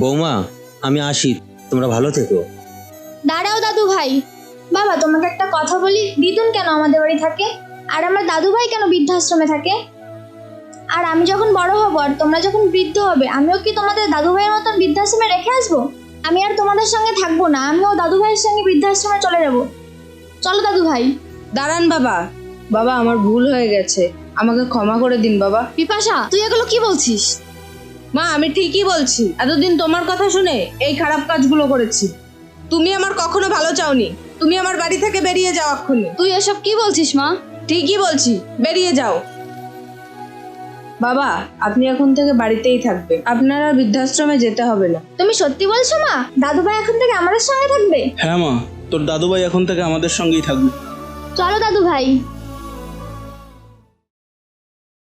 বৌমা, আমি আসি, তোমরা ভালো থেকো। দাঁড়াও দাদু ভাই। বাবা, তোমাকে একটা কথা বলি, দিদুন কেন আমাদের বাড়ি থাকে আর আমার দাদু ভাই কেন বৃদ্ধাশ্রমে থাকে? আর আমি যখন বড় হব আর তোমরা যখন বৃদ্ধ হবে, আমিও কি তোমাদের দাদু ভাইয়ের মতন বৃদ্ধাশ্রমে রেখে আসবো? আমি আর তোমাদের সঙ্গে থাকবো না, আমিও দাদু ভাইয়ের সঙ্গে বৃদ্ধাশ্রমে চলে যাব। চলো দাদু ভাই। দাঁড়ান বাবা, বাবা আমার ভুল হয়ে গেছে, আমাকে ক্ষমা করে দিন বাবা। পিপাসা, তুই এগুলো কি বলছিস? মা, আমি ঠিকই বলছি, এতদিন তোমার কথা শুনে এই খারাপ কাজগুলো করেছি। তুমি আমার কখনো ভালো চাওনি, তুমি আমার বাড়ি থেকে বেরিয়ে যাও এক্ষুনি। তুই এসব কি বলছিস মা? ঠিকই বলছি, বেরিয়ে যাও। বাবা, আপনি এখন থেকে বাড়িতেই থাকবে, আপনার আর বৃদ্ধাশ্রমে যেতে হবে না। তুমি সত্যি বলছো মা? দাদু ভাই এখন থেকে আমাদের সঙ্গে থাকবে? হ্যাঁ মা, তোর দাদুভাই এখন থেকে আমাদের সঙ্গেই থাকবে। চলো দাদু ভাই।